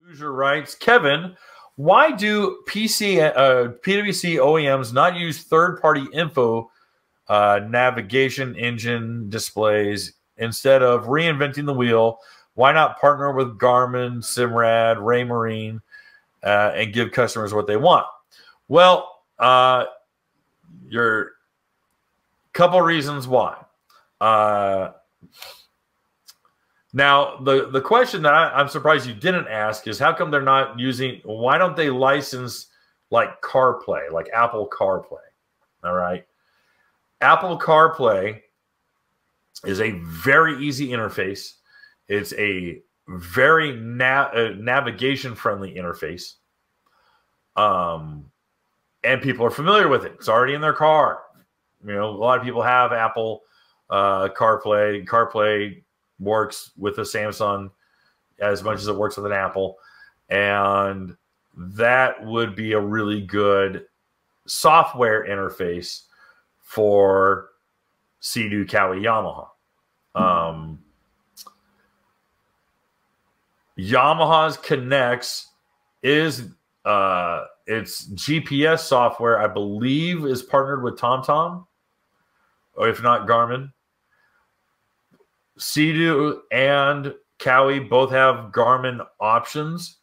Hoosier writes, Kevin, why do PWC OEMs not use third-party info, navigation, engine, displays, instead of reinventing the wheel? Why not partner with Garmin, Simrad, Raymarine, and give customers what they want? Well, your couple reasons why. Now, the question that I'm surprised you didn't ask is how come they're not using, why don't they license like CarPlay, like Apple CarPlay? All right. Apple CarPlay is a very easy interface. It's a very navigation-friendly interface. And people are familiar with it. It's already in their car. You know, a lot of people have Apple CarPlay. CarPlay works with a Samsung as much as it works with an Apple. And that would be a really good software interface for Sea-Doo, Cowie, Yamaha. Yamaha's Connects is its GPS software, I believe, is partnered with TomTom, or if not Garmin. Sea-Doo and Cowie both have Garmin options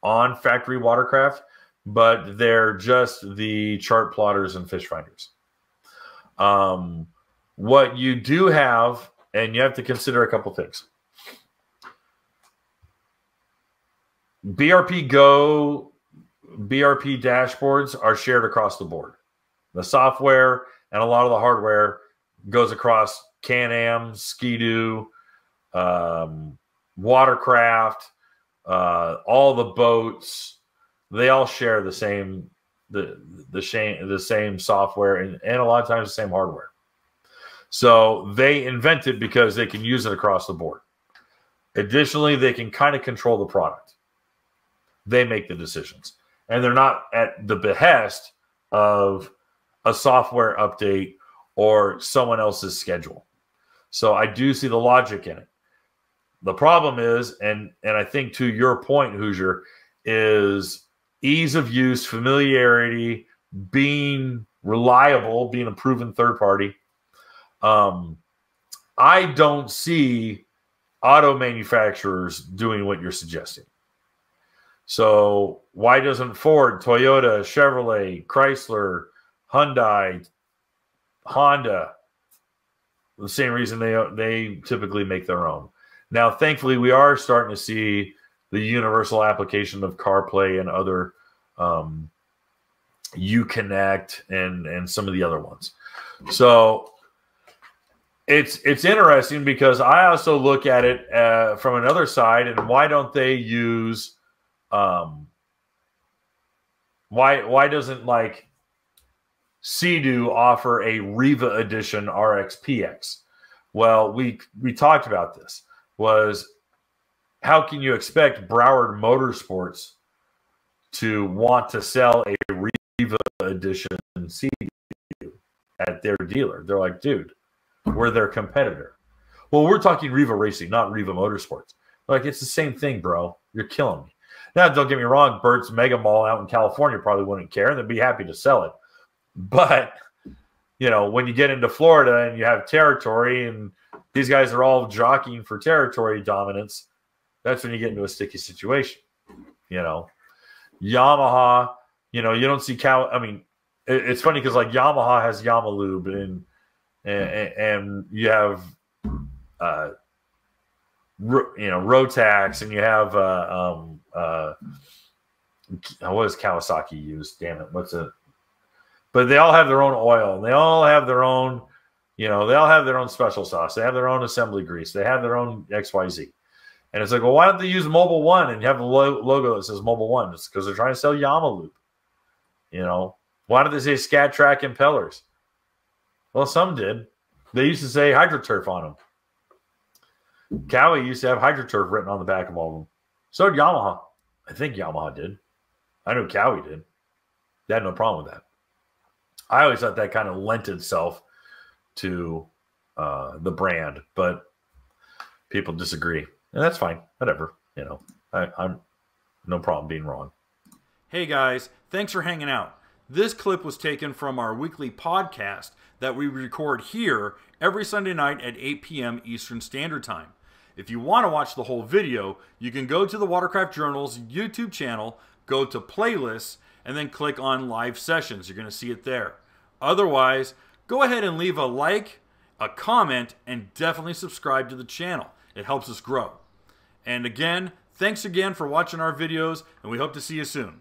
on factory Watercraft, but they're just the chart plotters and fish finders. What you do have, and you have to consider a couple things. BRP Go, BRP dashboards are shared across the board. The software and a lot of the hardware goes across Can-Am, Ski-Doo, Watercraft, all the boats. They all share the same the same software and a lot of times the same hardware. So they invent it because they can use it across the board. Additionally, they can kind of control the product. They make the decisions. And they're not at the behest of a software update or someone else's schedule. So I do see the logic in it. The problem is, and I think to your point, Hoosier, is ease of use, familiarity, being reliable, being a proven third party. I don't see auto manufacturers doing what you're suggesting. So why doesn't Ford, Toyota, Chevrolet, Chrysler, Hyundai, Honda, the same reason they typically make their own? Now, thankfully, we are starting to see the universal application of CarPlay and other Uconnect and some of the other ones. So it's interesting because I also look at it from another side, and why don't they use why doesn't like Sea-Doo offer a Riva Edition RXPX? Well, we talked about this. Was how can you expect Broward Motorsports to want to sell a Riva Edition Sea-Doo at their dealer? They're like, dude, we're their competitor. Well, we're talking Riva Racing, not Riva Motorsports. Like, it's the same thing, bro. You're killing me. Now, don't get me wrong, Burt's Mega Mall out in California probably wouldn't care, and they'd be happy to sell it. But, you know, when you get into Florida and you have territory and these guys are all jockeying for territory dominance, that's when you get into a sticky situation. You know, Yamaha, you know, you don't see I mean, it's funny because like Yamaha has Yamalube and you have, you know, Rotax, and you have, what does Kawasaki use? Damn it. What's it? But they all have their own oil, and they all have their own, you know, they all have their own special sauce. They have their own assembly grease. They have their own XYZ. And it's like, well, why don't they use Mobile One and have a logo that says Mobile One? It's because they're trying to sell Yamaloop. You know, why don't they say Scat Track impellers? Well, some did. They used to say HydroTurf on them. Cowie used to have HydroTurf written on the back of all of them. So did Yamaha. I think Yamaha did. I know Cowie did. They had no problem with that. I always thought that kind of lent itself to the brand, but people disagree, and that's fine. Whatever, you know. I'm no problem being wrong. Hey guys, thanks for hanging out. This clip was taken from our weekly podcast that we record here every Sunday night at 8 p.m. Eastern Standard Time. If you want to watch the whole video, you can go to the Watercraft Journal's YouTube channel, go to playlists, and then click on live sessions. You're going to see it there. Otherwise, go ahead and leave a like, a comment, and definitely subscribe to the channel. It helps us grow. And again, thanks again for watching our videos, and we hope to see you soon.